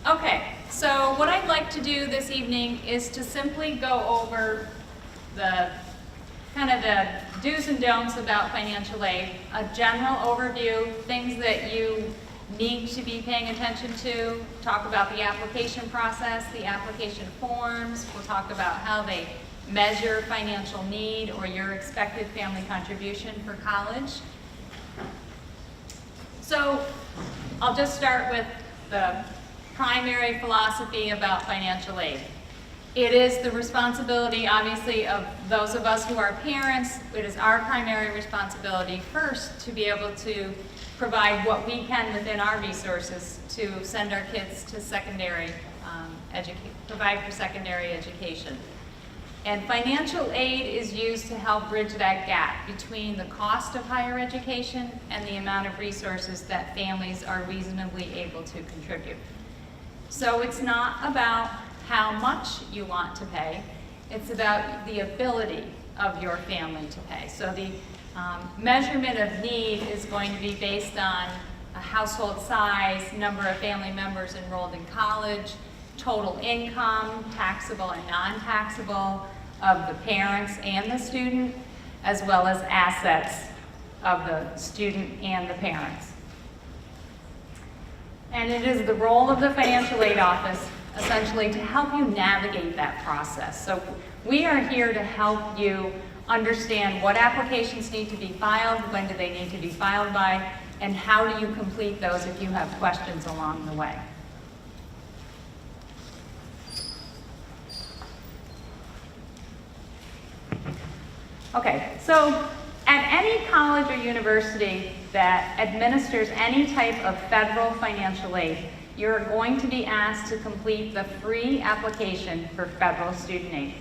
Okay, so what I'd like to do this evening is to simply go over the the do's and don'ts about financial aid, a general overview, things that you need to be paying attention to, talk about the application process, the application forms, we'll talk about how they measure financial need or your expected family contribution for college. So I'll just start with the primary philosophy about financial aid. It is the responsibility, obviously, of those of us who are parents. It is our primary responsibility first to be able to provide what we can within our resources to send our kids to provide for secondary education. And financial aid is used to help bridge that gap between the cost of higher education and the amount of resources that families are reasonably able to contribute. So it's not about how much you want to pay, it's about the ability of your family to pay. So the measurement of need is going to be based on a household size, number of family members enrolled in college, total income, taxable and non-taxable, of the parents and the student, as well as assets of the student and the parents. And it is the role of the financial aid office essentially to help you navigate that process. So we are here to help you understand what applications need to be filed, when do they need to be filed by, and how do you complete those if you have questions along the way. Okay, so at any college or university that administers any type of federal financial aid, you're going to be asked to complete the free application for federal student aid.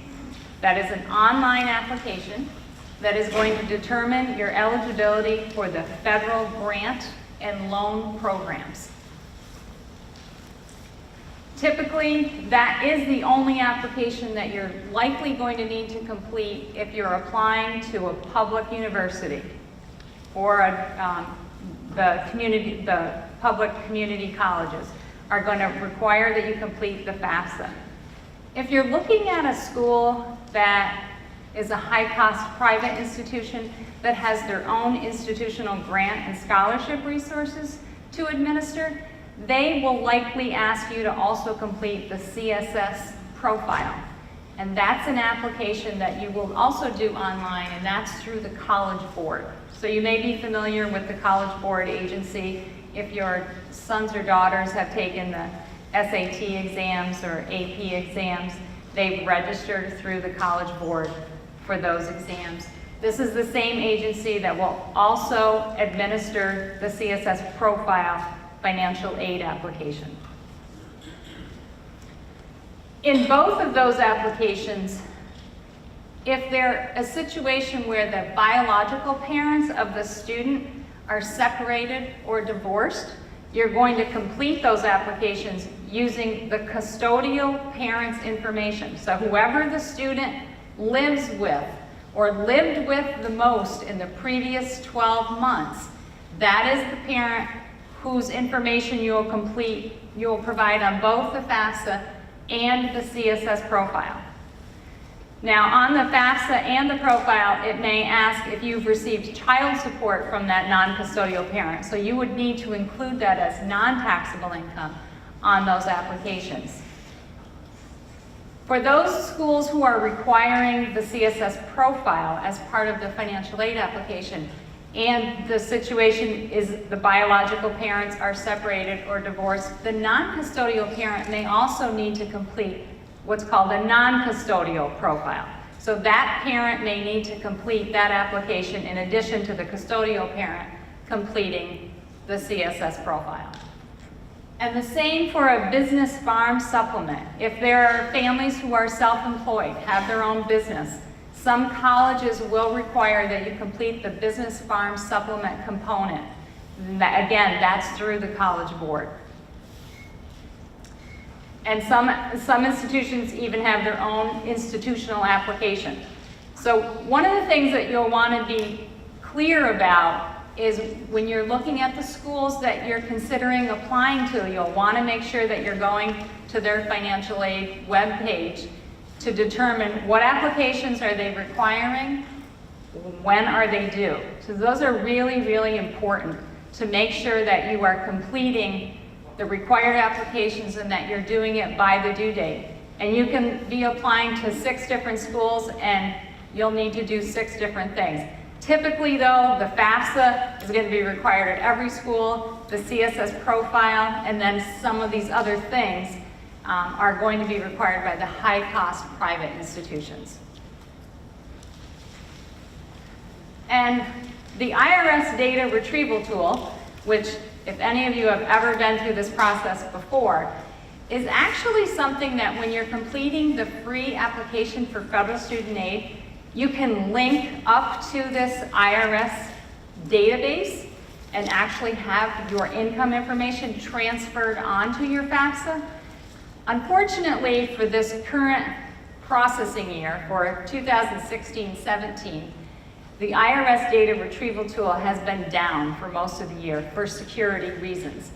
That is an online application that is going to determine your eligibility for the federal grant and loan programs. Typically, that is the only application that you're likely going to need to complete if you're applying to a public university or the public community colleges are going to require that you complete the FAFSA. If you're looking at a school that is a high-cost private institution that has their own institutional grant and scholarship resources to administer, they will likely ask you to also complete the CSS profile. And that's an application that you will also do online, and that's through the College Board. So you may be familiar with the College Board agency if your sons or daughters have taken the SAT exams or AP exams. They've registered through the College Board for those exams. This is the same agency that will also administer the CSS profile financial aid application. In both of those applications, if they're a situation where the biological parents of the student are separated or divorced, you're going to complete those applications using the custodial parents' information. So whoever the student lives with or lived with the most in the previous 12 months, that is the parent whose information you'll provide on both the FAFSA and the CSS profile. Now, on the FAFSA and the profile, it may ask if you've received child support from that non-custodial parent. So you would need to include that as non-taxable income on those applications. For those schools who are requiring the CSS profile as part of the financial aid application, and the situation is the biological parents are separated or divorced, the non-custodial parent may also need to complete what's called a non-custodial profile. So that parent may need to complete that application in addition to the custodial parent completing the CSS profile. And the same for a business farm supplement. If there are families who are self-employed, have their own business, some colleges will require that you complete the business farm supplement component. Again, that's through the College Board. And some institutions even have their own institutional application. So one of the things that you'll want to be clear about is when you're looking at the schools that you're considering applying to, you'll want to make sure that you're going to their financial aid webpage to determine what applications are they requiring, when are they due. So those are really, really important to make sure that you are completing the required applications and that you're doing it by the due date. And you can be applying to 6 different schools and you'll need to do 6 different things. Typically though, the FAFSA is going to be required at every school, the CSS profile, and then some of these other things are going to be required by the high-cost private institutions. And the IRS data retrieval tool, which if any of you have ever been through this process before, is actually something that when you're completing the free application for federal student aid, you can link up to this IRS database and actually have your income information transferred onto your FAFSA. Unfortunately, for this current processing year, for 2016-17, the IRS data retrieval tool has been down for most of the year for security reasons.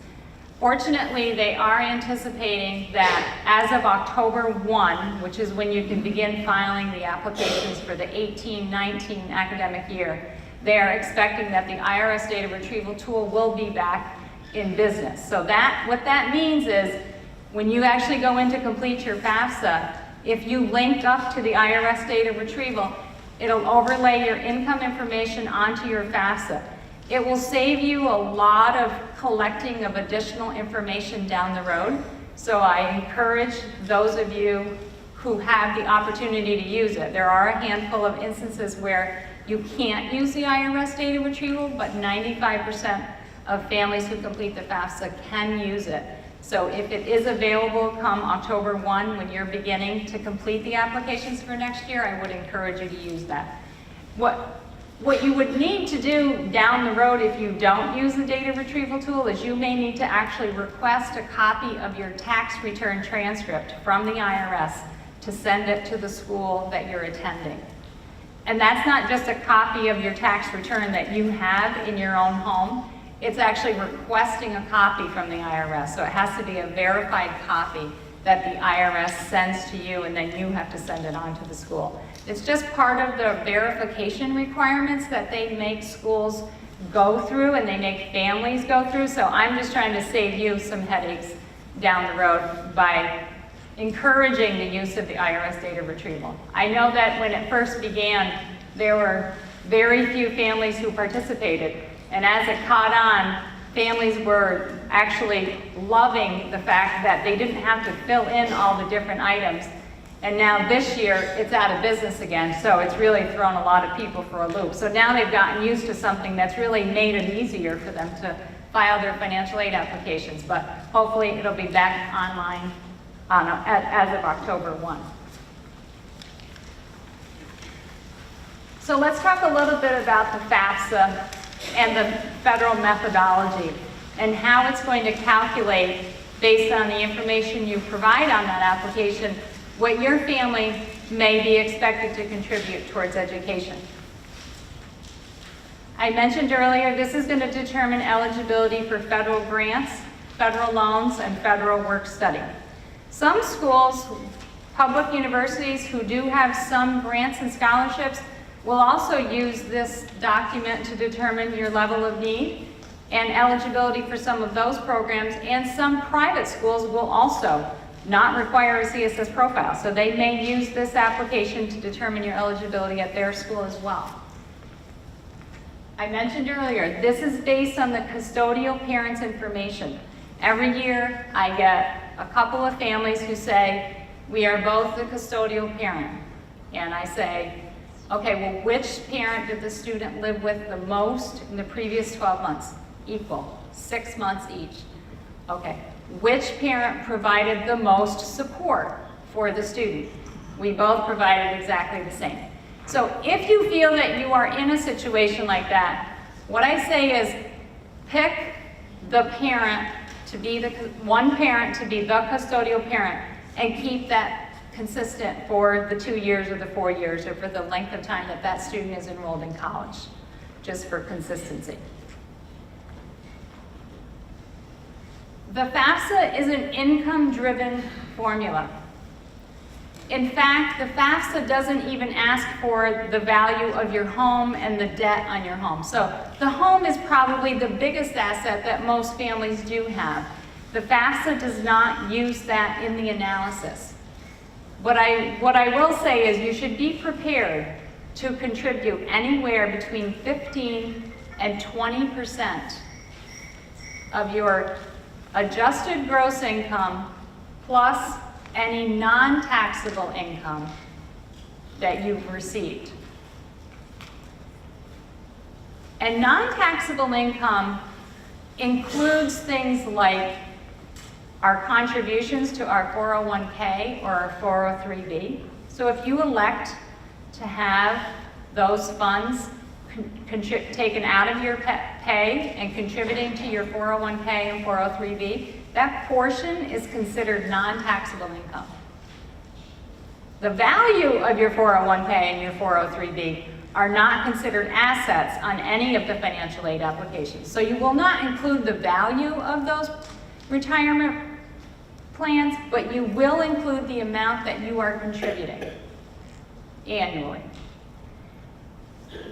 Fortunately, they are anticipating that as of October 1, which is when you can begin filing the applications for the 18-19 academic year, they are expecting that the IRS data retrieval tool will be back in business. So what that means is when you actually go in to complete your FAFSA, if you linked up to the IRS data retrieval, it'll overlay your income information onto your FAFSA. It will save you a lot of collecting of additional information down the road. So I encourage those of you who have the opportunity to use it. There are a handful of instances where you can't use the IRS data retrieval, but 95% of families who complete the FAFSA can use it. So if it is available come October 1, when you're beginning to complete the applications for next year, I would encourage you to use that. What you would need to do down the road if you don't use the data retrieval tool is you may need to actually request a copy of your tax return transcript from the IRS to send it to the school that you're attending. And that's not just a copy of your tax return that you have in your own home. It's actually requesting a copy from the IRS. So it has to be a verified copy that the IRS sends to you, and then you have to send it on to the school. It's just part of the verification requirements that they make schools go through and they make families go through. So I'm just trying to save you some headaches down the road by encouraging the use of the IRS data retrieval. I know that when it first began, there were very few families who participated. And as it caught on, families were actually loving the fact that they didn't have to fill in all the different items. And now this year, it's out of business again, so it's really thrown a lot of people for a loop. So now they've gotten used to something that's really made it easier for them to file their financial aid applications, but hopefully it'll be back online as of October 1. So let's talk a little bit about the FAFSA and the federal methodology and how it's going to calculate, based on the information you provide on that application, what your family may be expected to contribute towards education. I mentioned earlier, this is going to determine eligibility for federal grants, federal loans, and federal work study. Some schools, public universities who do have some grants and scholarships, will also use this document to determine your level of need and eligibility for some of those programs, and some private schools will also not require a CSS profile. So they may use this application to determine your eligibility at their school as well. I mentioned earlier, this is based on the custodial parents' information. Every year I get a couple of families who say, we are both the custodial parent. And I say, okay, well, which parent did the student live with the most in the previous 12 months? Equal, 6 months each. Okay, which parent provided the most support for the student? We both provided exactly the same. So if you feel that you are in a situation like that, what I say is pick the parent to be one parent to be the custodial parent and keep that consistent for the 2 years or the 4 years or for the length of time that that student is enrolled in college, just for consistency. The FAFSA is an income-driven formula. In fact, the FAFSA doesn't even ask for the value of your home and the debt on your home. So the home is probably the biggest asset that most families do have. The FAFSA does not use that in the analysis. What I will say is you should be prepared to contribute anywhere between 15 and 20% of your adjusted gross income plus any non-taxable income that you've received. And non-taxable income includes things like our contributions to our 401k or our 403b. So if you elect to have those funds taken out of your pay and contributing to your 401k and 403b, that portion is considered non-taxable income. The value of your 401k and your 403b are not considered assets on any of the financial aid applications. So you will not include the value of those retirement plans, but you will include the amount that you are contributing annually.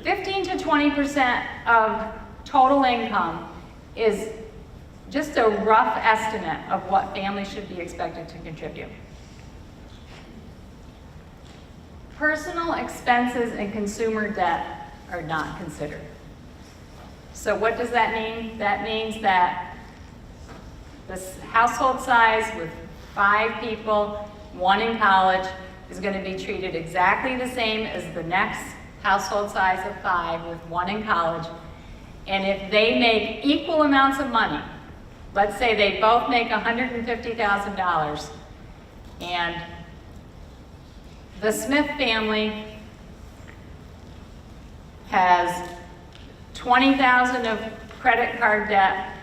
15 to 20% of total income is just a rough estimate of what families should be expected to contribute. Personal expenses and consumer debt are not considered. So what does that mean? That means that this household size with 5 people, 1 in college, is going to be treated exactly the same as the next household size of 5 with 1 in college. And if they make equal amounts of money, let's say they both make $150,000, and the Smith family has $20,000 of credit card debt,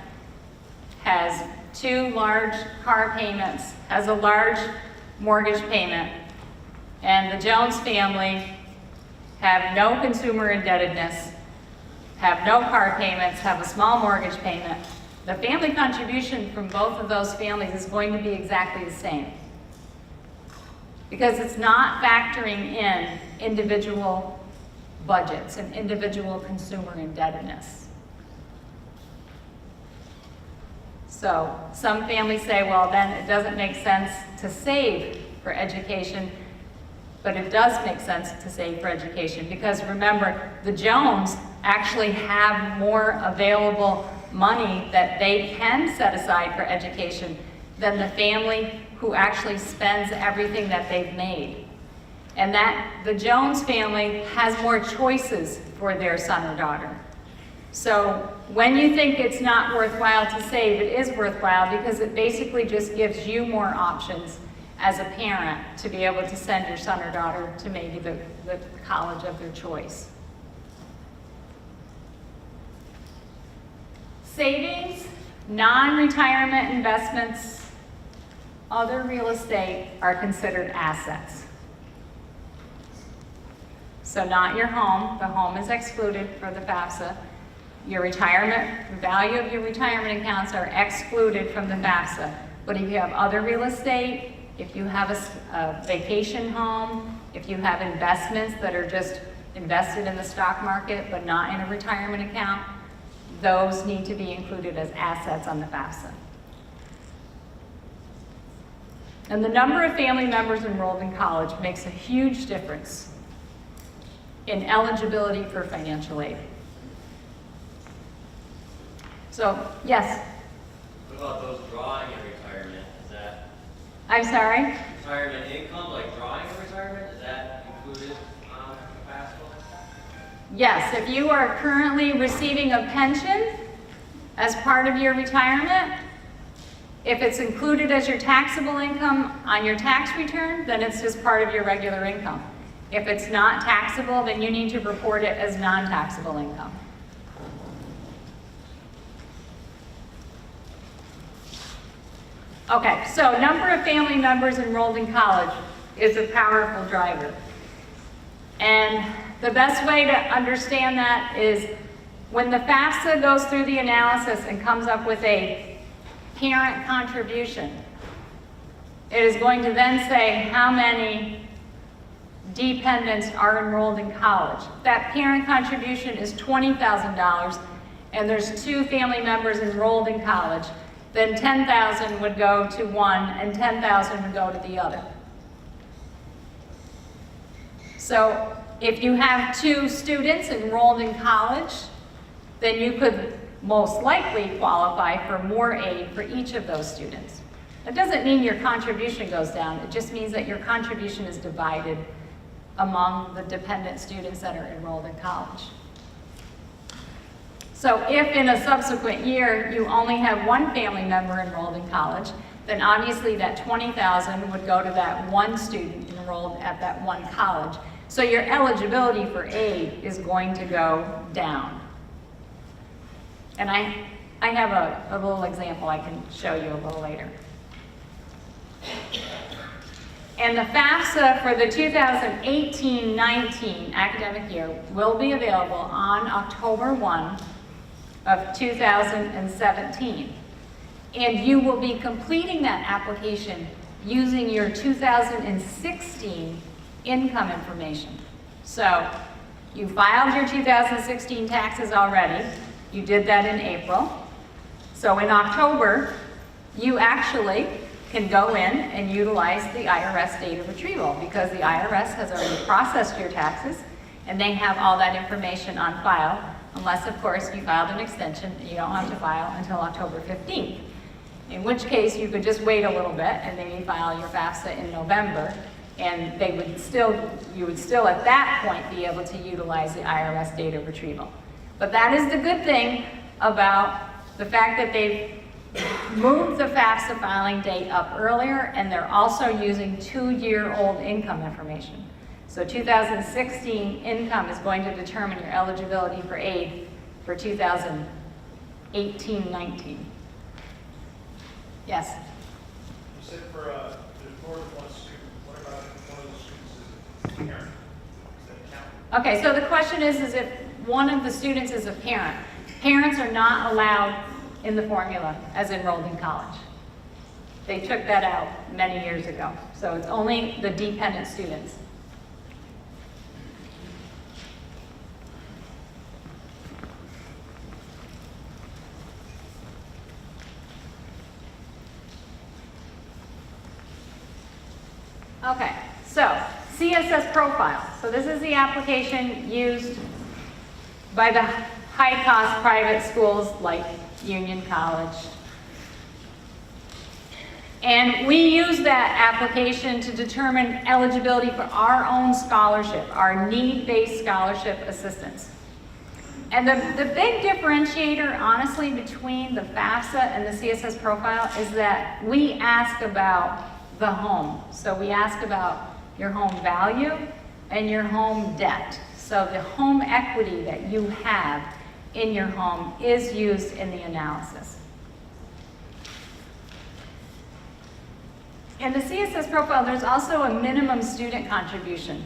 has 2 large car payments, has a large mortgage payment, and the Jones family have no consumer indebtedness, have no car payments, have a small mortgage payment. The family contribution from both of those families is going to be exactly the same, because it's not factoring in individual budgets and individual consumer indebtedness. So some families say, well, then it doesn't make sense to save for education, but it does make sense to save for education, because remember, the Jones actually have more available money that they can set aside for education than the family who actually spends everything that they've made. And that the Jones family has more choices for their son or daughter. So when you think it's not worthwhile to save, it is worthwhile, because it basically just gives you more options as a parent to be able to send your son or daughter to maybe the college of their choice. Savings, non-retirement investments, other real estate are considered assets. So not your home. The home is excluded for the FAFSA. Your retirement, the value of your retirement accounts are excluded from the FAFSA. But if you have other real estate, if you have a vacation home, if you have investments that are just invested in the stock market but not in a retirement account, those need to be included as assets on the FAFSA. And the number of family members enrolled in college makes a huge difference in eligibility for financial aid. So, yes? What about those drawing in retirement? Is that I'm sorry? retirement income, like drawing in retirement, is that included on the FAFSA? Yes, if you are currently receiving a pension as part of your retirement, if it's included as your taxable income on your tax return, then it's just part of your regular income. If it's not taxable, then you need to report it as non-taxable income. Okay, so number of family members enrolled in college is a powerful driver. And the best way to understand that is when the FAFSA goes through the analysis and comes up with a parent contribution. It is going to then say how many dependents are enrolled in college. That parent contribution is $20,000, and there's 2 family members enrolled in college. Then $10,000 would go to one, and $10,000 would go to the other. So if you have 2 students enrolled in college, then you could most likely qualify for more aid for each of those students. That doesn't mean your contribution goes down. It just means that your contribution is divided among the dependent students that are enrolled in college. So if in a subsequent year you only have 1 family member enrolled in college, then obviously that $20,000 would go to that 1 student enrolled at that 1 college. So your eligibility for aid is going to go down. And I have a little example I can show you a little later. And the FAFSA for the 2018-19 academic year will be available on October 1 of 2017. And you will be completing that application using your 2016 income information. So you filed your 2016 taxes already. You did that in April. So in October, you actually can go in and utilize the IRS data retrieval because the IRS has already processed your taxes and they have all that information on file, unless of course you filed an extension and you don't have to file until October 15th. In which case you could just wait a little bit and maybe file your FAFSA in November, and you would still at that point be able to utilize the IRS data retrieval. But that is the good thing about the fact that they've moved the FAFSA filing date up earlier, and they're also using 2-year-old income information. So 2016 income is going to determine your eligibility for aid for 2018-19. Yes? You said there's more than 1 student. What about if one of the students is a parent? Does that count? Okay, so the question is if one of the students is a parent. Parents are not allowed in the formula as enrolled in college. They took that out many years ago. So it's only the dependent students. Okay, so CSS profile. So this is the application used by the high-cost private schools like Union College. And we use that application to determine eligibility for our own scholarship, our need-based scholarship assistance. And the big differentiator, honestly, between the FAFSA and the CSS profile is that we ask about the home. So we ask about your home value and your home debt. So the home equity that you have in your home is used in the analysis. In the CSS profile, there's also a minimum student contribution.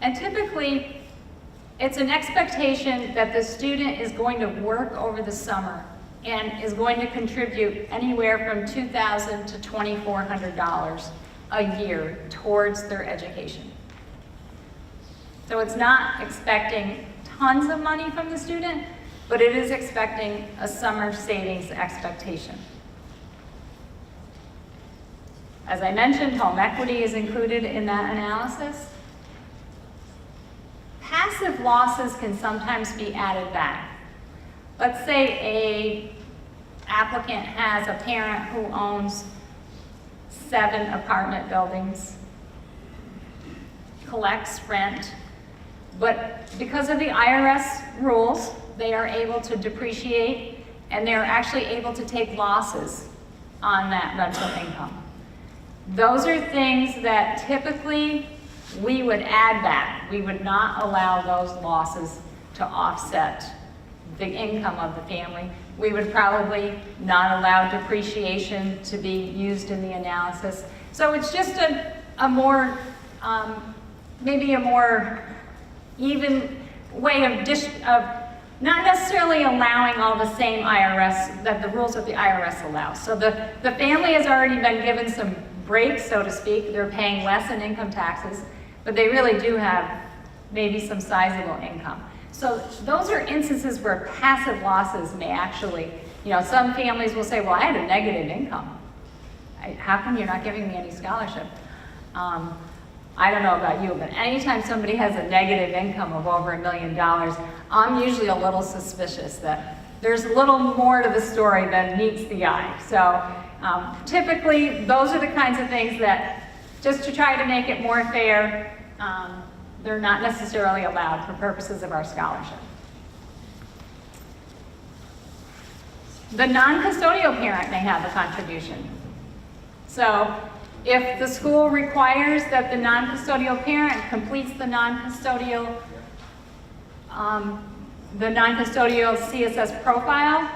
And typically, it's an expectation that the student is going to work over the summer and is going to contribute anywhere from $2,000 to $2,400 a year towards their education. So it's not expecting tons of money from the student, but it is expecting a summer savings expectation. As I mentioned, home equity is included in that analysis. Passive losses can sometimes be added back. Let's say an applicant has a parent who owns 7 apartment buildings, collects rent, but because of the IRS rules, they are able to depreciate and they're actually able to take losses on that rental income. Those are things that typically we would add back. We would not allow those losses to offset the income of the family. We would probably not allow depreciation to be used in the analysis. So it's just a more, maybe a more even way of not necessarily allowing all the same IRS, that the rules that the IRS allows. So the family has already been given some breaks, so to speak. They're paying less in income taxes, but they really do have maybe some sizable income. So those are instances where passive losses may actually, some families will say, well, I had a negative income. How come you're not giving me any scholarship? I don't know about you, but anytime somebody has a negative income of over $1 million, I'm usually a little suspicious that there's a little more to the story than meets the eye. So typically, those are the kinds of things that, just to try to make it more fair, they're not necessarily allowed for purposes of our scholarship. The non-custodial parent may have a contribution. So if the school requires that the non-custodial parent completes the non-custodial CSS profile,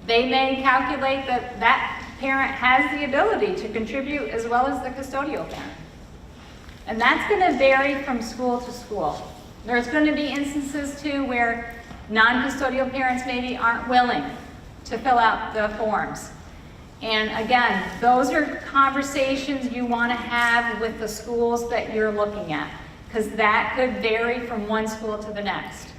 they may calculate that that parent has the ability to contribute as well as the custodial parent. And that's going to vary from school to school. There's going to be instances too where non-custodial parents maybe aren't willing to fill out the forms. And again, those are conversations you want to have with the schools that you're looking at, because that could vary from one school to the next.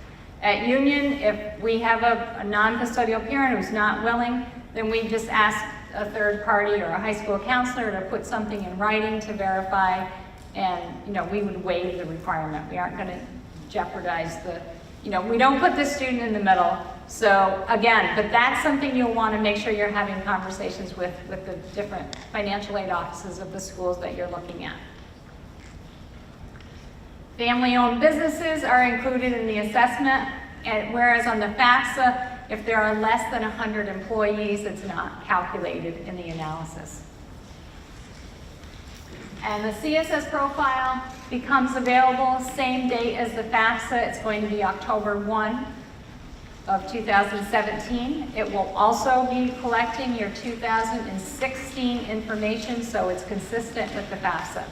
At Union, if we have a non-custodial parent who's not willing, then we just ask a third party or a high school counselor to put something in writing to verify, and we would waive the requirement. We aren't going to jeopardize we don't put the student in the middle. So again, but that's something you'll want to make sure you're having conversations with the different financial aid offices of the schools that you're looking at. Family-owned businesses are included in the assessment, and whereas on the FAFSA, if there are less than 100 employees, it's not calculated in the analysis. And the CSS profile becomes available same date as the FAFSA. It's going to be October 1 of 2017. It will also be collecting your 2016 information, so it's consistent with the FAFSA.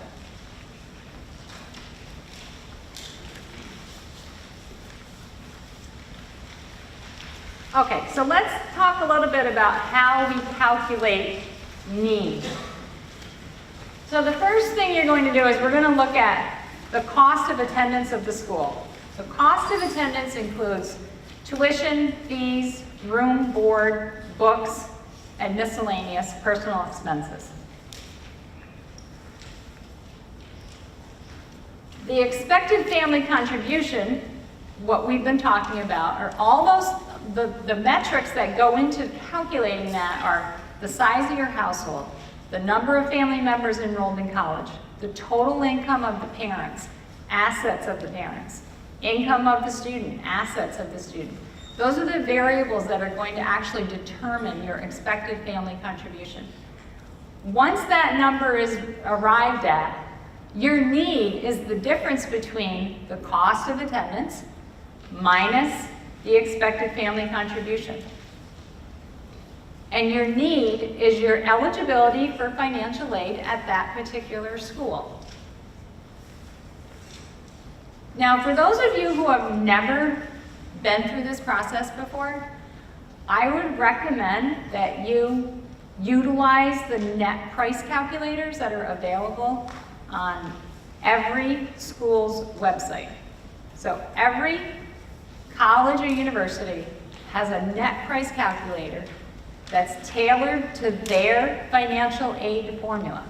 Okay, so let's talk a little bit about how we calculate need. So the first thing you're going to do is we're going to look at the cost of attendance of the school. So cost of attendance includes tuition, fees, room, board, books, and miscellaneous personal expenses. The expected family contribution, what we've been talking about, are all those, the metrics that go into calculating that are the size of your household, the number of family members enrolled in college, the total income of the parents, assets of the parents, income of the student, assets of the student. Those are the variables that are going to actually determine your expected family contribution. Once that number is arrived at, your need is the difference between the cost of attendance minus the expected family contribution. And your need is your eligibility for financial aid at that particular school. Now, for those of you who have never been through this process before, I would recommend that you utilize the net price calculators that are available on every school's website. So every college or university has a net price calculator that's tailored to their financial aid formula.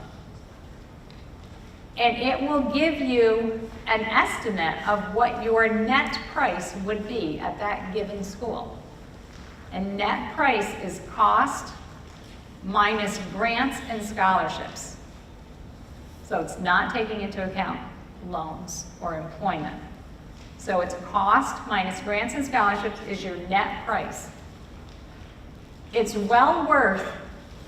And it will give you an estimate of what your net price would be at that given school. And net price is cost minus grants and scholarships. So it's not taking into account loans or employment. So it's cost minus grants and scholarships is your net price. It's well worth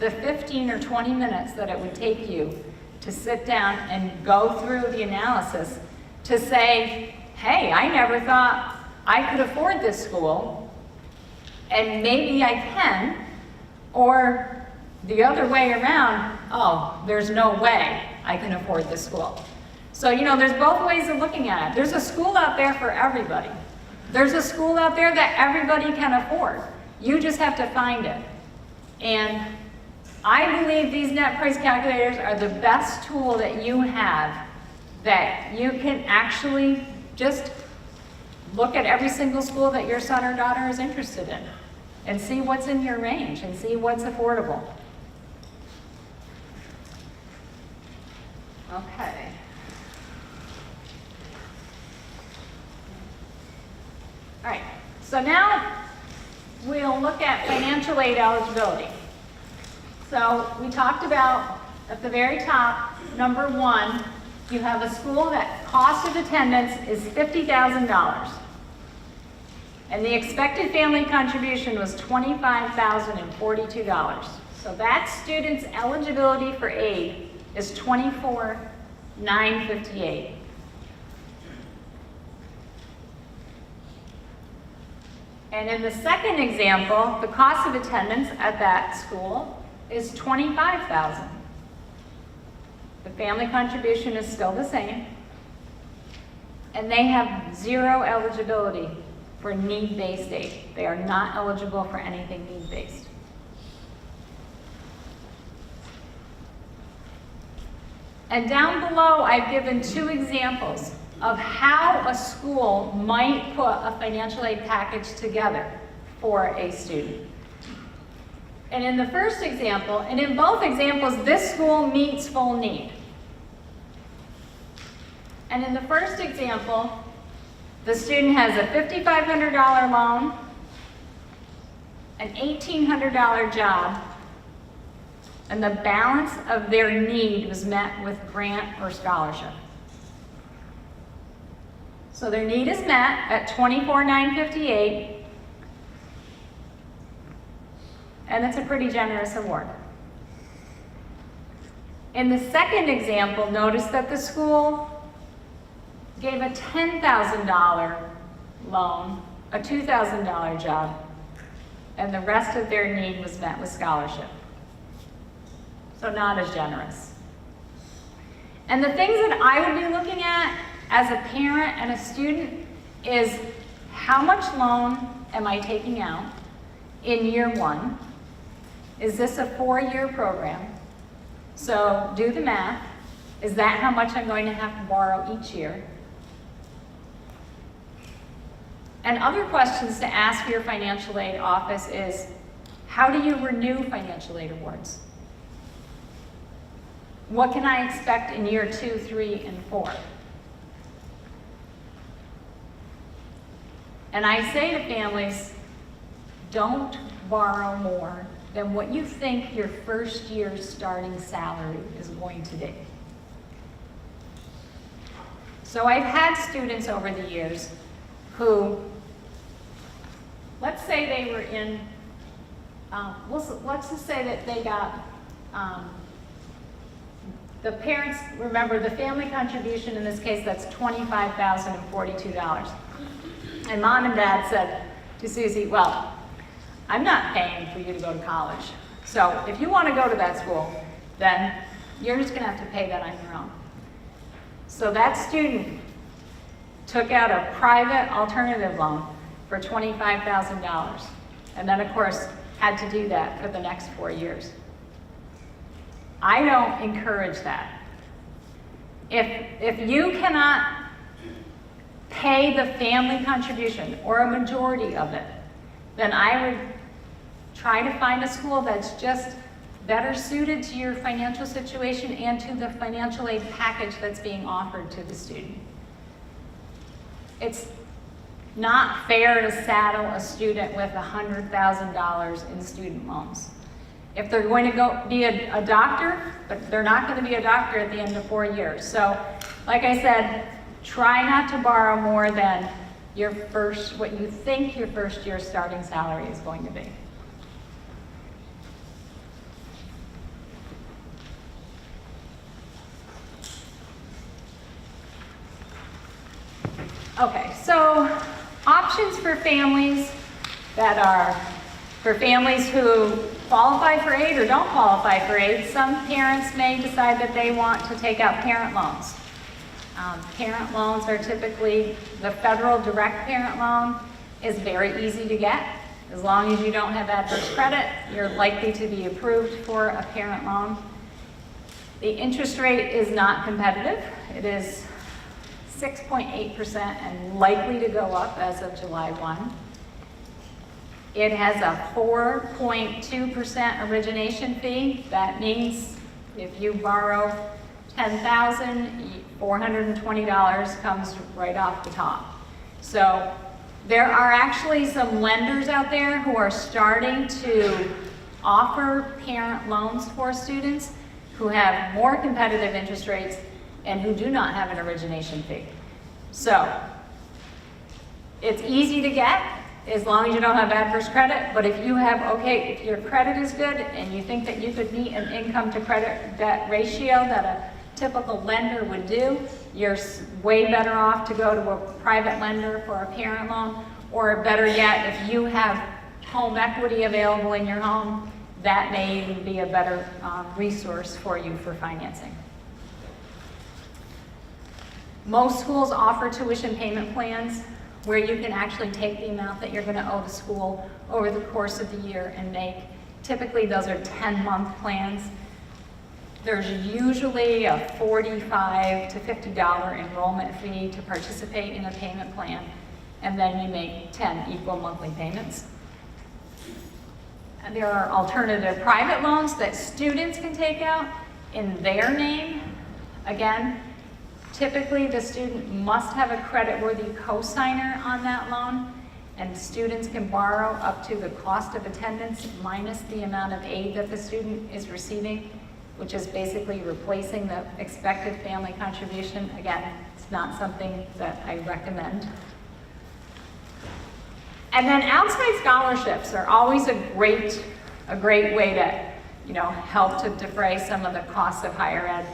the 15 or 20 minutes that it would take you to sit down and go through the analysis to say, hey, I never thought I could afford this school, and maybe I can, or the other way around, oh, there's no way I can afford this school. So, there's both ways of looking at it. There's a school out there for everybody. There's a school out there that everybody can afford. You just have to find it. And I believe these net price calculators are the best tool that you have, that you can actually just look at every single school that your son or daughter is interested in and see what's in your range and see what's affordable. Okay. All right, so now we'll look at financial aid eligibility. So we talked about at the very top, number one, you have a school that cost of attendance is $50,000. And the expected family contribution was $25,042. So that student's eligibility for aid is $24,958. And in the second example, the cost of attendance at that school is $25,000. The family contribution is still the same, and they have zero eligibility for need-based aid. They are not eligible for anything need-based. And down below, I've given two examples of how a school might put a financial aid package together for a student. And in the first example, and in both examples, this school meets full need. And in the first example, the student has a $5,500 loan, an $1,800 job, and the balance of their need was met with grant or scholarship. So their need is met at $24,958, and it's a pretty generous award. In the second example, notice that the school gave a $10,000 loan, a $2,000 job, and the rest of their need was met with scholarship. So not as generous. And the things that I would be looking at as a parent and a student is how much loan am I taking out in year one? Is this a 4-year program? So do the math. Is that how much I'm going to have to borrow each year? And other questions to ask your financial aid office is, how do you renew financial aid awards? What can I expect in year 2, 3, and 4? And I say to families, don't borrow more than what you think your first year's starting salary is going to be. So I've had students over the years who, let's say they were in, let's just say that they got, the parents, remember the family contribution in this case, that's $25,042. And mom and dad said to Susie, well, I'm not paying for you to go to college. So if you want to go to that school, then you're just going to have to pay that on your own. So that student took out a private alternative loan for $25,000. And then, of course, had to do that for the next 4 years. I don't encourage that. If you cannot pay the family contribution or a majority of it, then I would try to find a school that's just better suited to your financial situation and to the financial aid package that's being offered to the student. It's not fair to saddle a student with $100,000 in student loans. If they're going to go be a doctor, but they're not going to be a doctor at the end of 4 years. So, like I said, try not to borrow more than what you think your first year's starting salary is going to be. Okay, so options for families that are for families who qualify for aid or don't qualify for aid. Some parents may decide that they want to take out parent loans. Parent loans are typically, the federal direct parent loan is very easy to get. As long as you don't have adverse credit, you're likely to be approved for a parent loan. The interest rate is not competitive. It is 6.8% and likely to go up as of July 1. It has a 4.2% origination fee. That means if you borrow $10,000, $420 comes right off the top. So there are actually some lenders out there who are starting to offer parent loans for students who have more competitive interest rates and who do not have an origination fee. So it's easy to get as long as you don't have adverse credit, but if you have, if your credit is good and you think that you could meet an income to credit debt ratio that a typical lender would do, you're way better off to go to a private lender for a parent loan, or better yet, if you have home equity available in your home, that may even be a better resource for you for financing. Most schools offer tuition payment plans where you can actually take the amount that you're going to owe the school over the course of the year and make. Typically, those are 10-month plans. There's usually a $45 to $50 enrollment fee to participate in a payment plan, and then you make 10 equal monthly payments. And there are alternative private loans that students can take out in their name. Again, typically the student must have a creditworthy cosigner on that loan, and students can borrow up to the cost of attendance minus the amount of aid that the student is receiving, which is basically replacing the expected family contribution. Again, it's not something that I recommend. And then outside scholarships are always a great way to, help to defray some of the costs of higher ed.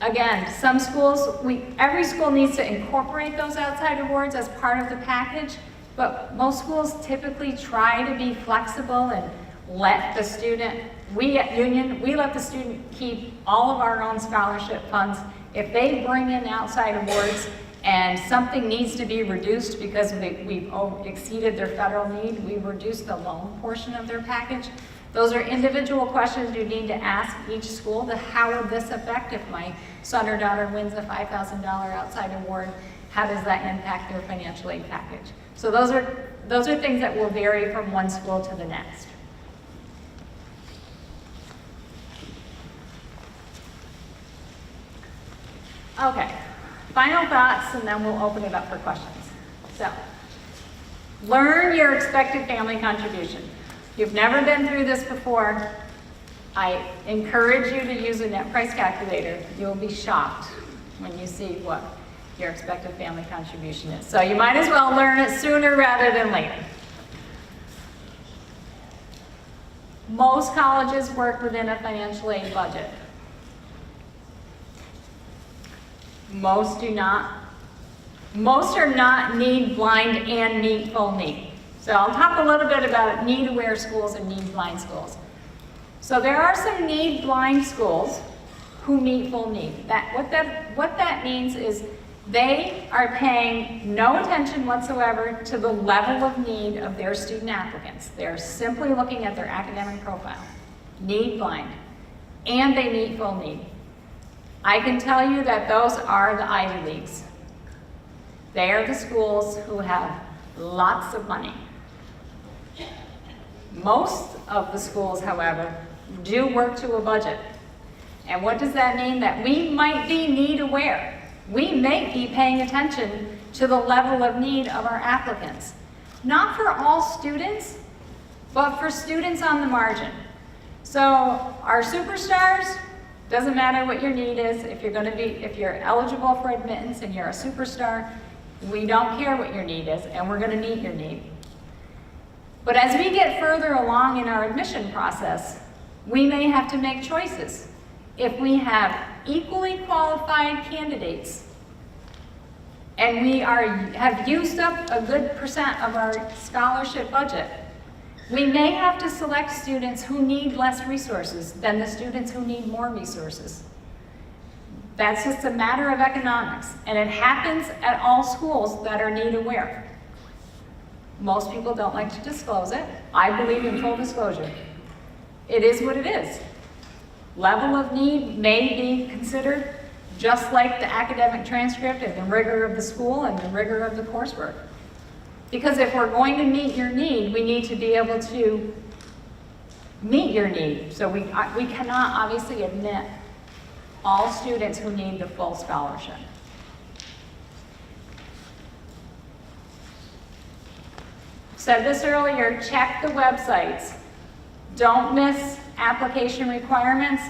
Again, some schools, every school needs to incorporate those outside awards as part of the package, but most schools typically try to be flexible and let the student, we at Union, we let the student keep all of our own scholarship funds. If they bring in outside awards and something needs to be reduced because we've exceeded their federal need, we reduce the loan portion of their package. Those are individual questions you need to ask each school. How would this affect if my son or daughter wins a $5,000 outside award? How does that impact their financial aid package? So those are things that will vary from one school to the next. Okay, final thoughts, and then we'll open it up for questions. So, learn your expected family contribution. If you've never been through this before, I encourage you to use a net price calculator. You'll be shocked when you see what your expected family contribution is. So you might as well learn it sooner rather than later. Most colleges work within a financial aid budget. Most do not. Most are not need blind and need full need. So I'll talk a little bit about need aware schools and need blind schools. So there are some need blind schools who meet full need. What that means is they are paying no attention whatsoever to the level of need of their student applicants. They're simply looking at their academic profile, need blind, and they meet full need. I can tell you that those are the Ivy Leagues. They are the schools who have lots of money. Most of the schools, however, do work to a budget. And what does that mean? That we might be need aware. We may be paying attention to the level of need of our applicants. Not for all students, but for students on the margin. So our superstars, doesn't matter what your need is. If you're eligible for admittance and you're a superstar, we don't care what your need is, and we're going to meet your need. But as we get further along in our admission process, we may have to make choices. If we have equally qualified candidates and we have used up a good percent of our scholarship budget, we may have to select students who need less resources than the students who need more resources. That's just a matter of economics, and it happens at all schools that are need aware. Most people don't like to disclose it. I believe in full disclosure. It is what it is. Level of need may be considered just like the academic transcript and the rigor of the school and the rigor of the coursework. Because if we're going to meet your need, we need to be able to meet your need. So we cannot obviously admit all students who need the full scholarship. Said this earlier, check the websites. Don't miss application requirements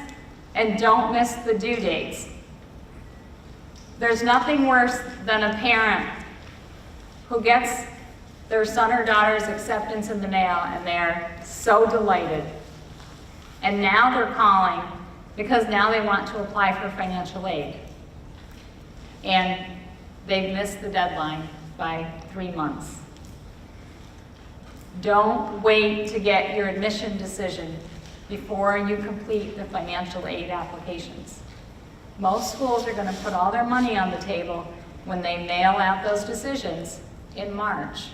and don't miss the due dates. There's nothing worse than a parent who gets their son or daughter's acceptance in the mail and they're so delighted. And now they're calling because now they want to apply for financial aid. And they've missed the deadline by 3 months. Don't wait to get your admission decision before you complete the financial aid applications. Most schools are going to put all their money on the table when they mail out those decisions in March.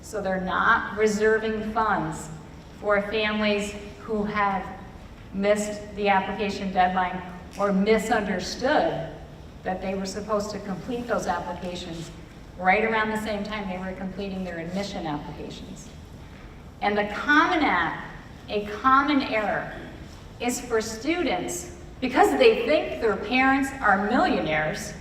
So they're not reserving funds for families who have missed the application deadline or misunderstood that they were supposed to complete those applications right around the same time they were completing their admission applications. And a common error is for students, because they think their parents are millionaires,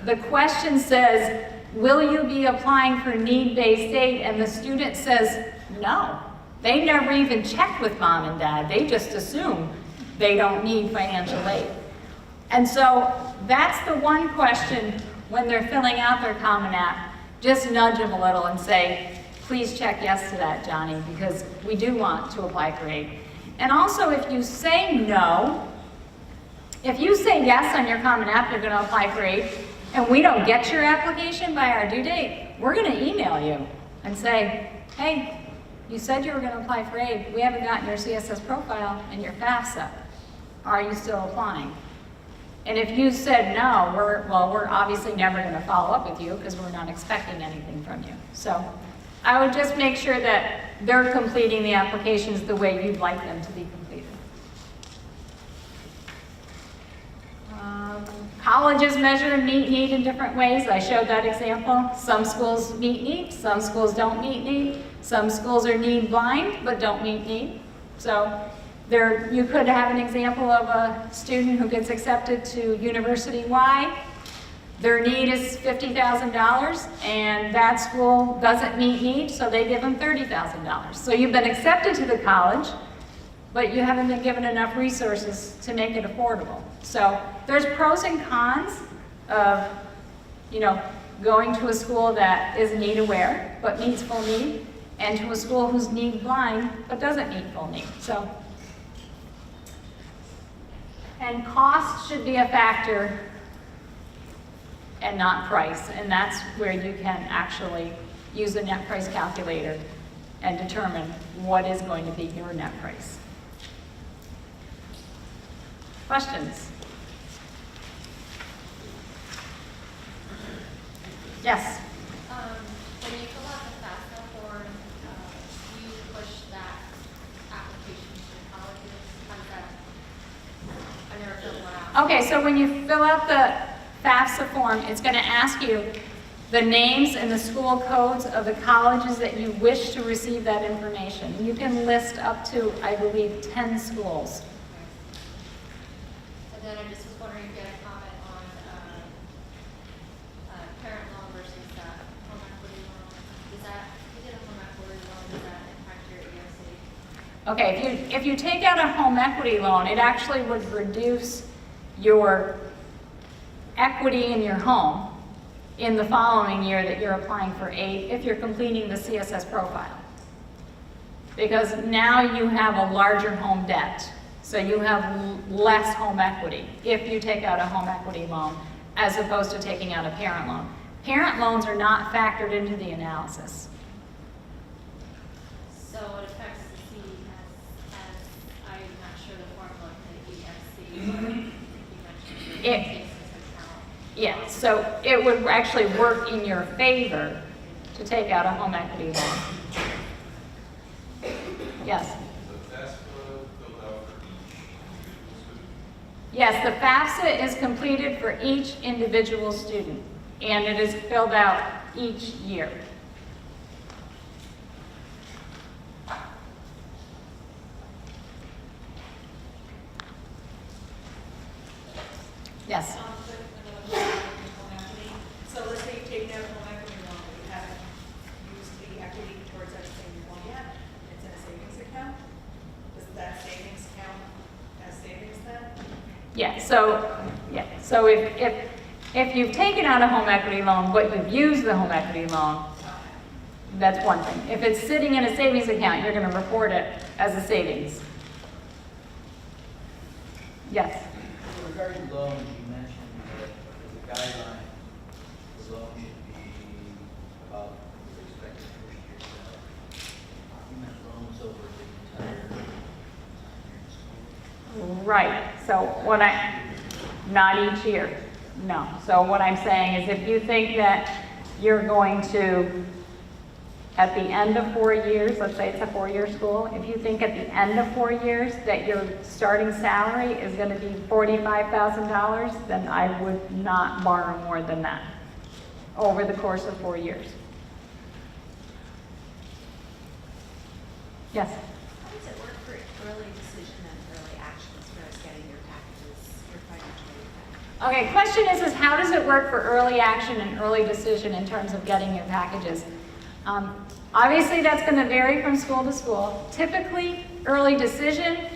the question says, will you be applying for need-based aid? And the student says, no. They never even checked with mom and dad. They just assume they don't need financial aid. And so that's the one question when they're filling out their Common App, just nudge them a little and say, please check yes to that, Johnny, because we do want to apply for aid. And also, if you say no, if you say yes on your Common App, you're going to apply for aid, and we don't get your application by our due date, we're going to email you and say, hey, you said you were going to apply for aid. We haven't gotten your CSS profile and your FAFSA. Are you still applying? And if you said no, we're obviously never going to follow up with you because we're not expecting anything from you. So I would just make sure that they're completing the applications the way you'd like them to be completed. Colleges measure meet need in different ways. I showed that example. Some schools meet need, some schools don't meet need. Some schools are need blind but don't meet need. So you could have an example of a student who gets accepted to University Y. Their need is $50,000 and that school doesn't meet need, so they give them $30,000. So you've been accepted to the college, but you haven't been given enough resources to make it affordable. So there's pros and cons of, going to a school that is need aware but meets full need, and to a school who's need blind but doesn't meet full need. And cost should be a factor and not price, and that's where you can actually use a net price calculator and determine what is going to be your net price. Questions? Yes? When you fill out the FAFSA form, do you push that application to the colleges? How does that, I never filled one out. Okay, so when you fill out the FAFSA form, it's going to ask you the names and the school codes of the colleges that you wish to receive that information. You can list up to, I believe, 10 schools. And then I just was wondering if you had a comment on parent loan versus home equity loan. Does that, if you get a home equity loan, does that impact your ESC? Okay, if you take out a home equity loan, it actually would reduce your equity in your home in the following year that you're applying for aid if you're completing the CSS profile. Because now you have a larger home debt, so you have less home equity if you take out a home equity loan as opposed to taking out a parent loan. Parent loans are not factored into the analysis. So it affects the C as I'm not sure the formula for the ESC, but you basis account. Yeah, so it would actually work in your favor to take out a home equity loan. Yes? The FAFSA filled out for each individual student. Yes, the FAFSA is completed for each individual student, and it is filled out each year. Yes? So let's say you've taken out a home equity loan, but you haven't used the equity towards that same loan yet, it's in a savings account. Does that savings count as savings then? So if you've taken out a home equity loan, but you've used the home equity loan, that's one thing. If it's sitting in a savings account, you're gonna report it as a savings. Yes? Regarding loans, you mentioned that as a guideline, the loan should be about the expected first year salary. You meant loans over the entire time you're in school. Right, not each year, no. So what I'm saying is if you think that you're going to, at the end of 4 years, let's say it's a 4-year school, if you think at the end of 4 years that your starting salary is gonna be $45,000, then I would not borrow more than that over the course of 4 years. Yes? How does it work for early decision and early action as far as getting your packages, your financial aid package? Okay, question is how does it work for early action and early decision in terms of getting your packages? Obviously, that's going to vary from school to school. Typically, early decision,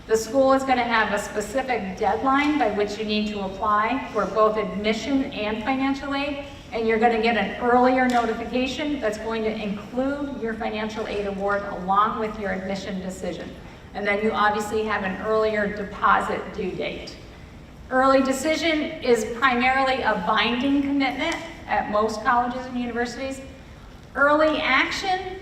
the school is going to have a specific deadline by which you need to apply for both admission and financial aid, and you're going to get an earlier notification that's going to include your financial aid award along with your admission decision. And then you obviously have an earlier deposit due date. Early decision is primarily a binding commitment at most colleges and universities. Early action,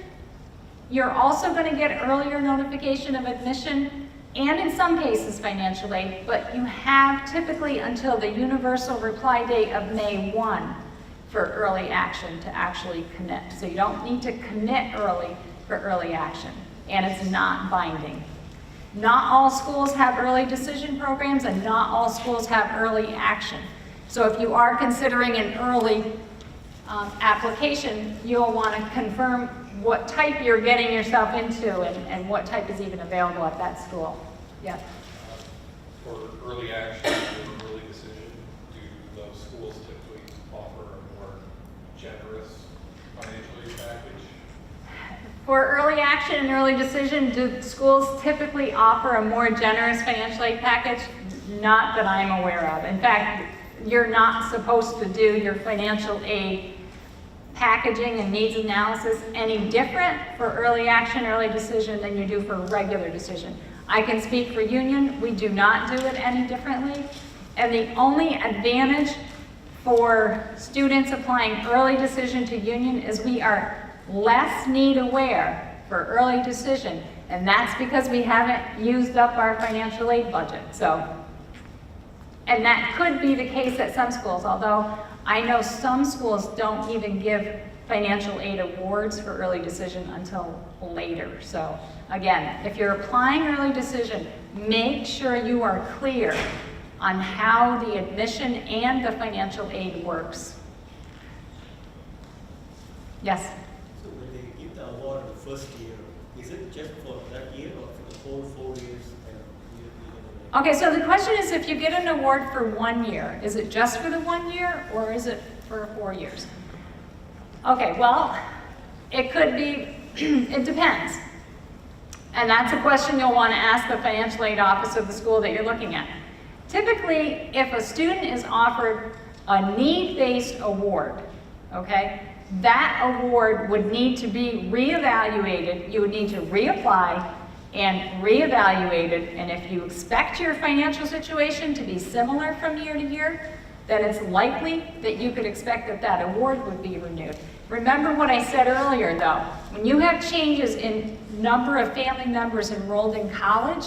you're also going to get earlier notification of admission and in some cases financial aid, but you have typically until the universal reply date of May 1 for early action to actually commit. So you don't need to commit early for early action, and it's not binding. Not all schools have early decision programs and not all schools have early action. So if you are considering an early application, you'll want to confirm what type you're getting yourself into and what type is even available at that school. Yeah. For early action and early decision, do those schools typically offer a more generous financial aid package? For early action and early decision, do schools typically offer a more generous financial aid package? Not that I'm aware of. In fact, you're not supposed to do your financial aid packaging and needs analysis any different for early action, early decision than you do for regular decision. I can speak for Union, we do not do it any differently. And the only advantage for students applying early decision to Union is we are less need aware for early decision. And that's because we haven't used up our financial aid budget. And that could be the case at some schools, although I know some schools don't even give financial aid awards for early decision until later. So again, if you're applying early decision, make sure you are clear on how the admission and the financial aid works. Yes? So when they give the award the first year, is it just for that year or for the whole 4 years? Okay, so the question is if you get an award for 1 year, is it just for the 1 year or is it for 4 years? Okay, well, it could be, it depends. And that's a question you'll want to ask the financial aid office of the school that you're looking at. Typically, if a student is offered a need-based award, okay, that award would need to be reevaluated. You would need to reapply and reevaluated, and if you expect your financial situation to be similar from year to year, then it's likely that you could expect that that award would be renewed. Remember what I said earlier though, when you have changes in number of family members enrolled in college,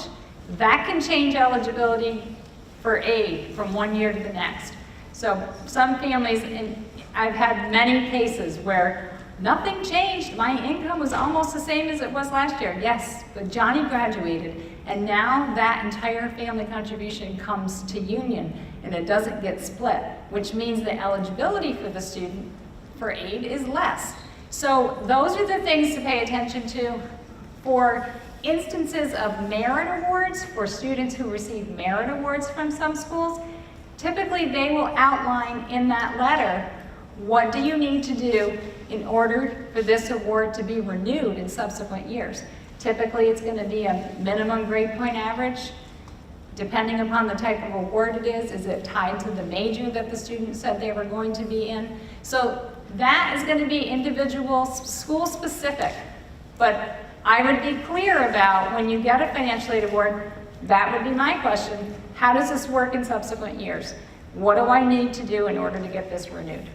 that can change eligibility for aid from one year to the next. So some families, and I've had many cases where nothing changed. My income was almost the same as it was last year. Yes, but Johnny graduated, and now that entire family contribution comes to union, and it doesn't get split, which means the eligibility for the student for aid is less. So those are the things to pay attention to. For instances of merit awards, for students who receive merit awards from some schools, typically they will outline in that letter, what do you need to do in order for this award to be renewed in subsequent years? Typically, it's going to be a minimum grade point average. Depending upon the type of award it is it tied to the major that the student said they were going to be in? So that is going to be individual, school specific. But I would be clear about when you get a financial aid award, that would be my question. How does this work in subsequent years? What do I need to do in order to get this renewed?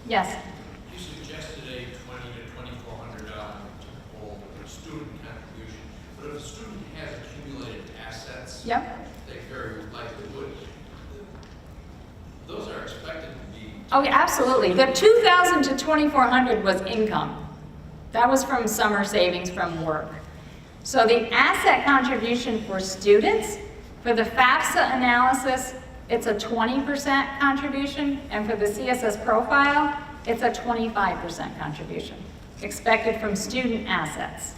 Yes? You suggested a $2,000 to $2,400 typical student contribution, but if a student has accumulated assets, Yep. they very likely would. Those are expected to be. Oh, yeah, absolutely. The $2,000 to $2,400 was income. That was from summer savings from work. So the asset contribution for students, for the FAFSA analysis, it's a 20% contribution, and for the CSS profile, it's a 25% contribution, expected from student assets.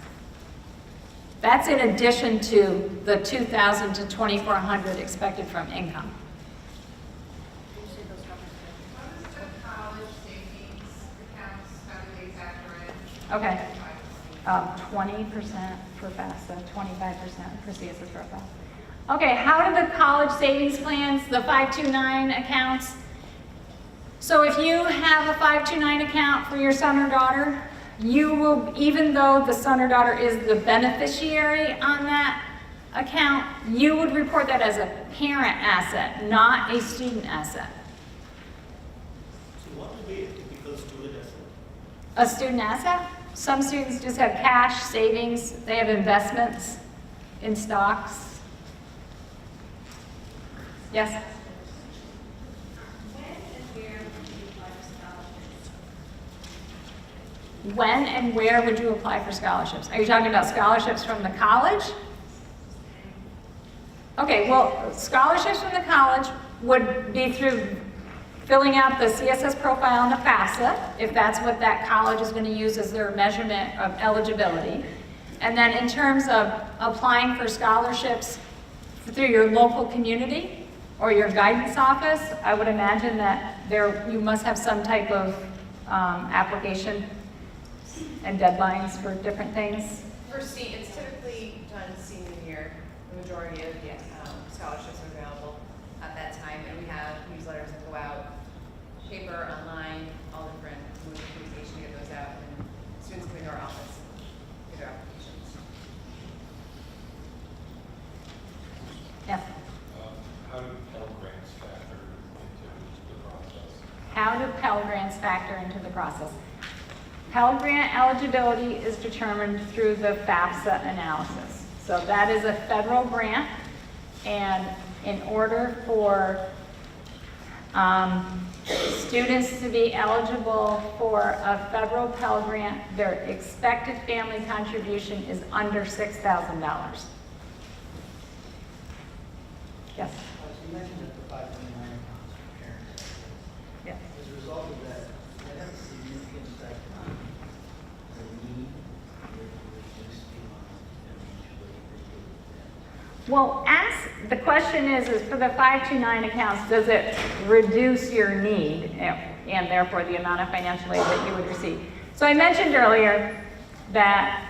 That's in addition to the $2,000 to $2,400 expected from income. What is the college savings accounts, how do they factor in? Okay. 20% for FAFSA, 25% for CSS profile. Okay, how do the college savings plans, the 529 accounts? So if you have a 529 account for your son or daughter, you will, even though the son or daughter is the beneficiary on that account, you would report that as a parent asset, not a student asset. So what would be a typical student asset? A student asset? Some students just have cash, savings, they have investments in stocks. Yes? When and where would you apply for scholarships? Are you talking about scholarships from the college? Okay, well, scholarships from the college would be through filling out the CSS profile and the FAFSA, if that's what that college is going to use as their measurement of eligibility. And then in terms of applying for scholarships through your local community or your guidance office, I would imagine that you must have some type of application and deadlines for different things. For it's typically done senior year. The majority of the scholarships are available at that time, and we have newsletters that go out, paper, online, all different modes of communication to get those out, and students come into our office, get their applications. Yeah. How do Pell Grants factor into the process? How do Pell Grants factor into the process? Pell Grant eligibility is determined through the FAFSA analysis. So that is a federal grant, and in order for students to be eligible for a federal Pell Grant, their expected family contribution is under $6,000. Yes? So you mentioned that the 529 accounts for parents. Yeah. As a result of that, that has a significant effect on the need for reduce the amount of financial aid that you would. Well, the question is for the 529 accounts, does it reduce your need and therefore the amount of financial aid that you would receive? So I mentioned earlier that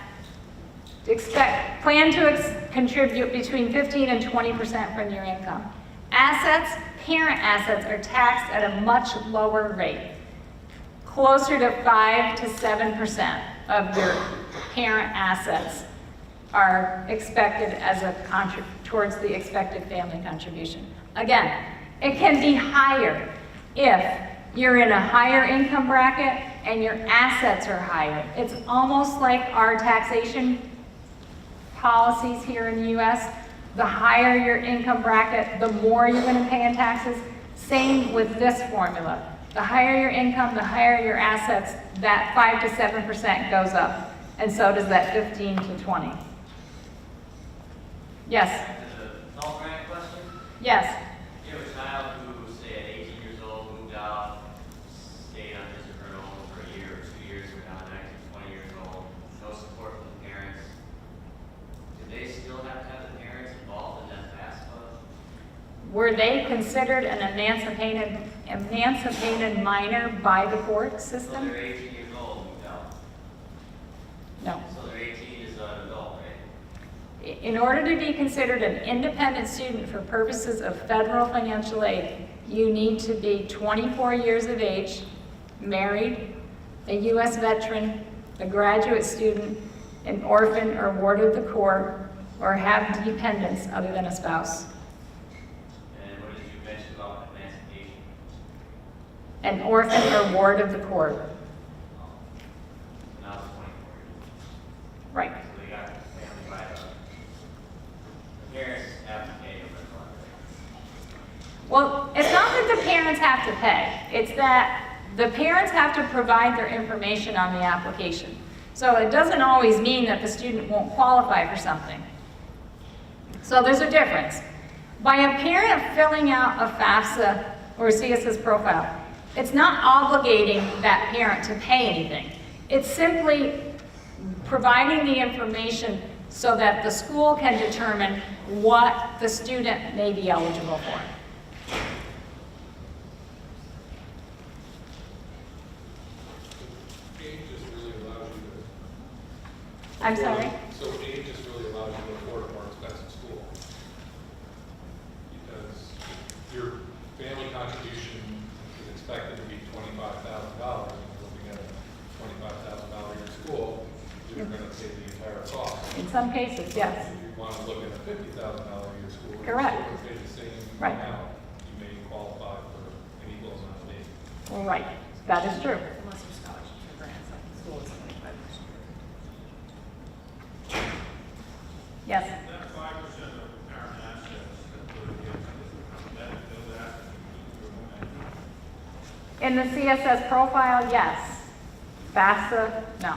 plan to contribute between 15 and 20% from your income. Assets, parent assets, are taxed at a much lower rate, closer to 5 to 7% of your parent assets are expected as towards the expected family contribution. Again, it can be higher if you're in a higher income bracket and your assets are higher. It's almost like our taxation policies here in the US. the higher your income bracket, the more you're going to pay in taxes. Same with this formula. The higher your income, the higher your assets, that 5 to 7% goes up. And so does that 15 to 20. Yes, Back to the health grant question. yes. You have a child who, say, at 18 years old, moved out, stayed on his or her own for a year or 2 years, or now 19, 20 years old, no support from the parents. Do they still have to have the parents involved in that FAFSA? Were they considered an emancipated minor by the court So system? they're 18 years old, moved out. No. So they're 18 is an adult, right? In order to be considered an independent student for purposes of federal financial aid, you need to be 24 years of age, married, a U.S. veteran, a graduate student, an orphan or ward of the court, or have dependents other than a spouse. And what did you mention about emancipation? An orphan or ward of the court. Now it's 24 years. Right. So they got family by the parents have to pay them. Well, it's not that the parents have to pay. It's that the parents have to provide their information on the application. So it doesn't always mean that the student won't qualify for something. So there's a difference. By a parent filling out a FAFSA or CSS profile, it's not obligating that parent to pay anything. It's simply providing the information so that the school can determine what the student may be eligible for. Age just really allows you to. I'm sorry? So age just really allows you to afford a more expensive school. Because your family contribution is expected to be $25,000, and you're looking at a $25,000 year school, you're gonna pay the entire cost. In some cases, yes. If you wanna look at a $50,000 year school, you're still Correct. gonna pay the same Right. amount. You may qualify for an equal amount of aid. Well, right, that is true. Unless your scholarship or grants, like the school is 25%. Yes. That 5% of parent assets that would get, that, those assets would In the CSS profile, yes. FAFSA, no.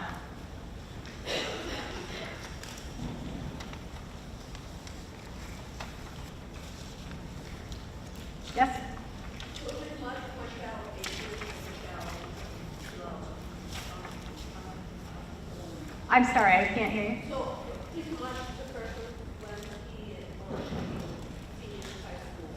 Yes? I'm sorry, I can't hear you. So, pretty much the person when he or she is high school,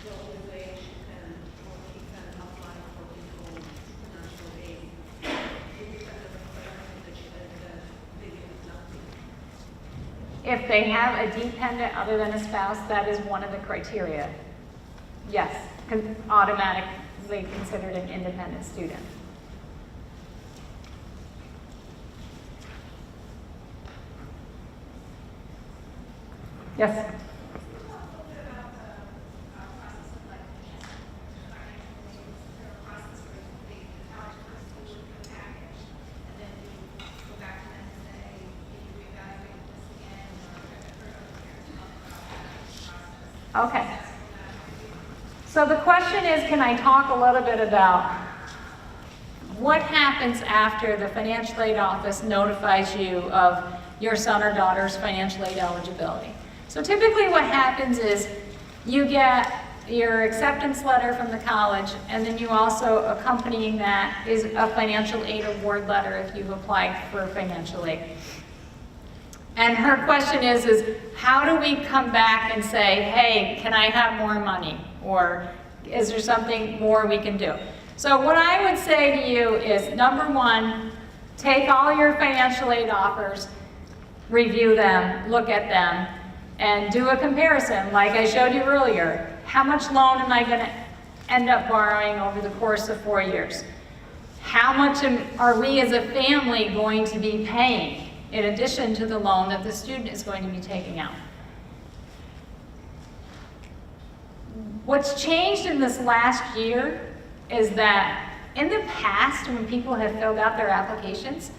the only way she can, or he can apply for his own financial aid, independent of parents that they give nothing. If they have a dependent other than a spouse, that is one of the criteria. Yes, automatically considered an independent student. Yes? Okay. So the question is, can I talk a little bit about what happens after the financial aid office notifies you of your son or daughter's financial aid eligibility? So typically what happens is you get your acceptance letter from the college, and then you also, accompanying that, is a financial aid award letter if you've applied for financial aid. And her question is how do we come back and say, hey, can I have more money? Or is there something more we can do? So what I would say to you is, number one, take all your financial aid offers, review them, look at them, and do a comparison like I showed you earlier. How much loan am I going to end up borrowing over the course of 4 years? How much are we as a family going to be paying in addition to the loan that the student is going to be taking out? What's changed in this last year is that in the past, when people have filled out their applications,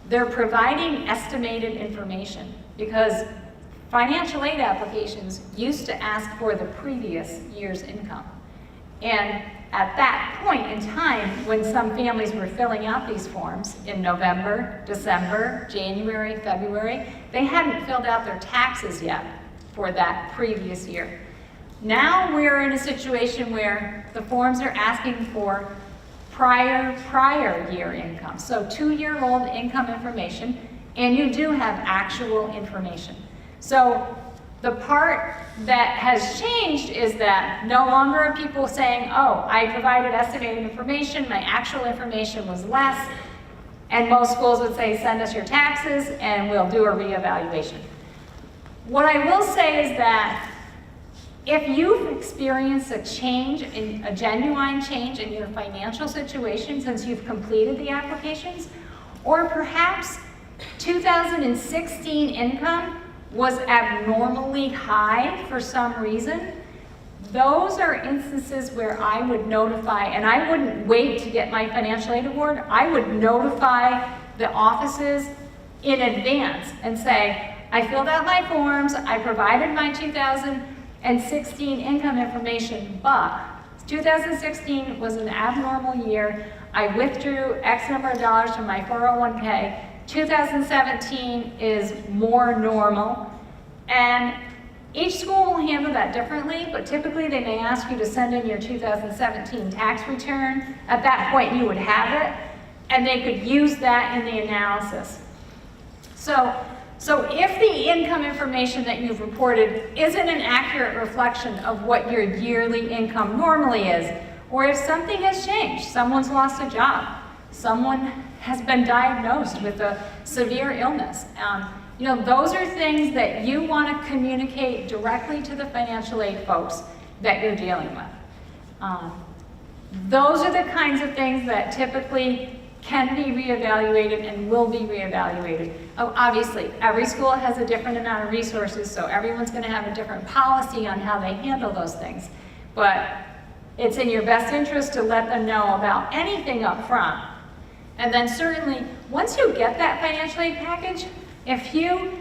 they're providing estimated information because financial aid applications used to ask for the previous year's income. And at that point in time, when some families were filling out these forms in November, December, January, February, they hadn't filled out their taxes yet for that previous year. Now we're in a situation where the forms are asking for prior year income. So 2-year-old income information, and you do have actual information. So the part that has changed is that no longer are people saying, oh, I provided estimated information, my actual information was less, and most schools would say, send us your taxes and we'll do a reevaluation. What I will say is that if you've experienced a genuine change in your financial situation since you've completed the applications, or perhaps 2016 income was abnormally high for some reason, those are instances where I would notify, and I wouldn't wait to get my financial aid award, I would notify the offices in advance and say, I filled out my forms, I provided my 2016 income information, but 2016 was an abnormal year. I withdrew X number of dollars from my 401k. 2017 is more normal, and each school will handle that differently, but typically they may ask you to send in your 2017 tax return. At that point you would have it, and they could use that in the analysis. So if the income information that you've reported isn't an accurate reflection of what your yearly income normally is, or if something has changed, someone's lost a job, someone has been diagnosed with a severe illness, those are things that you want to communicate directly to the financial aid folks that you're dealing with. Those are the kinds of things that typically can be reevaluated and will be reevaluated. Obviously, every school has a different amount of resources, so everyone's going to have a different policy on how they handle those things. But it's in your best interest to let them know about anything up front. And then certainly, once you get that financial aid package, if you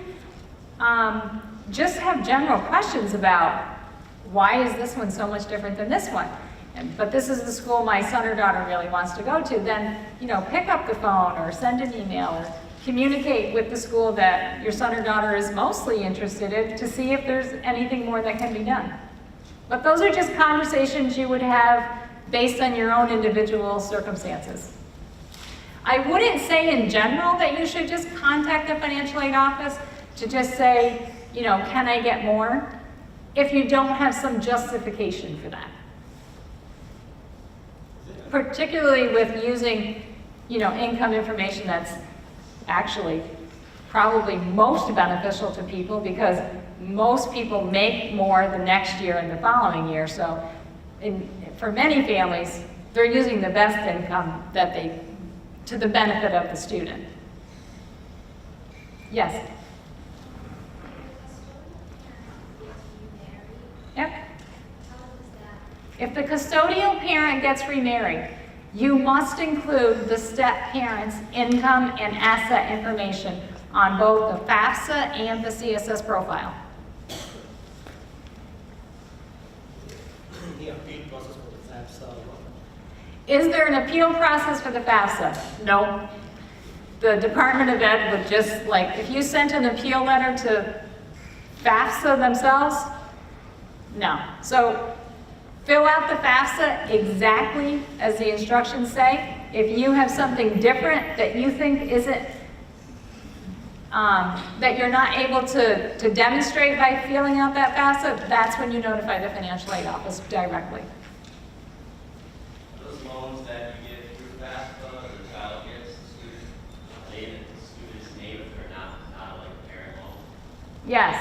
just have general questions about why is this one so much different than this one, but this is the school my son or daughter really wants to go to, then pick up the phone or send an email or communicate with the school that your son or daughter is mostly interested in to see if there's anything more that can be done. But those are just conversations you would have based on your own individual circumstances. I wouldn't say in general that you should just contact the financial aid office to just say, can I get more? If you don't have some justification for that. Particularly with using, income information that's actually probably most beneficial to people because most people make more the next year and the following year. So for many families, they're using the best income to the benefit of the student. Yes? Yep. If the custodial parent gets remarried, you must include the step parent's income and asset information on both the FAFSA and the CSS profile. The appeal process for the FAFSA. Is there an appeal process for the FAFSA? No. The Department of Ed would just, if you sent an appeal letter to FAFSA themselves, no. So fill out the FAFSA exactly as the instructions say. If you have something different that you think isn't, that you're not able to demonstrate by filling out that FAFSA, that's when you notify the financial aid office directly. Those loans that you get through FAFSA, the child gets, the student, they in the student's name if they're not like a parent loan? Yes,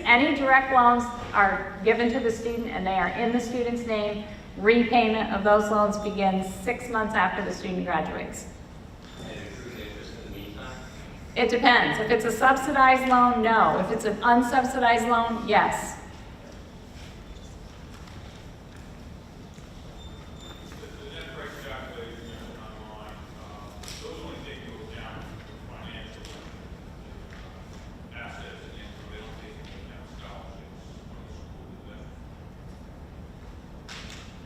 any direct loans are given to the student and they are in the student's name. Repayment of those loans begins 6 months after the student graduates. And it accrues interest in the meantime? It depends. If it's a subsidized loan, no. If it's an unsubsidized loan, yes. The net price calculator you mentioned online, those only take into account financial assets and income. They don't take into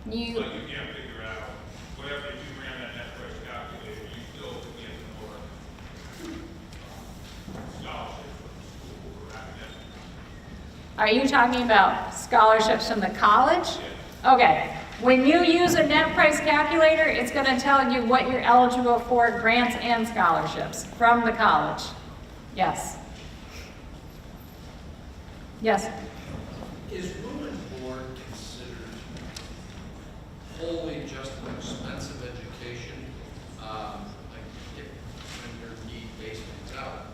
But You, you can't figure out, whatever, if you ran that net price calculator, you still could get more scholarships from the school or academic. are you talking about scholarships from the college? Okay, when you use a net price calculator, it's gonna tell you what you're eligible for, grants and scholarships from the college. Yes. Yes, Is room and board considered wholly just an expensive education? Like if, when your need-based things out,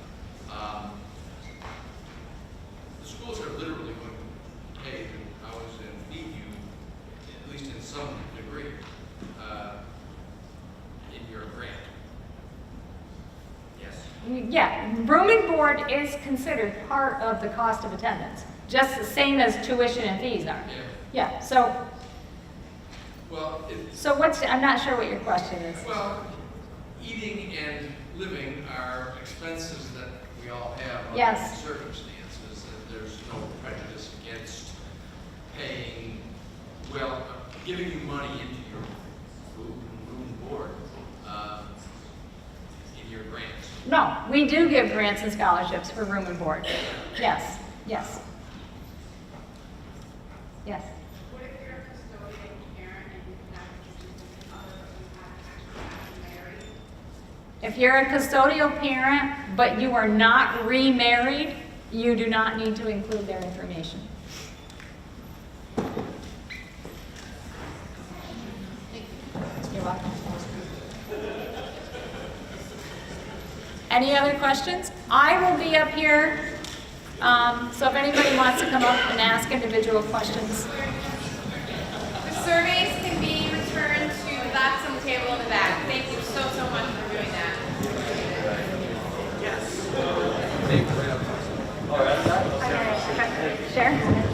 the schools are literally going to pay to house and feed you, at least in some degree, in your grant. Yes. yeah, room and board is considered part of the cost of attendance, just the same as tuition and fees are. Yeah. Yeah, so, Well, I'm not sure what your question is. well, eating and living are expenses that we all have under Yes. circumstances, and there's no prejudice against paying, well, giving you money into your room and board, in your grants. No, we do give grants and scholarships for room and board. Yes, yes. Yes. What if you're a custodian parent and you have a significant other, but you haven't actually gotten married? If you're a custodial parent, but you are not remarried, you do not need to include their information. You're welcome. Any other questions? I will be up here, so if anybody wants to come up and ask individual questions. The surveys can be returned to the box on the table in the back. Thank you so much for doing that. Share?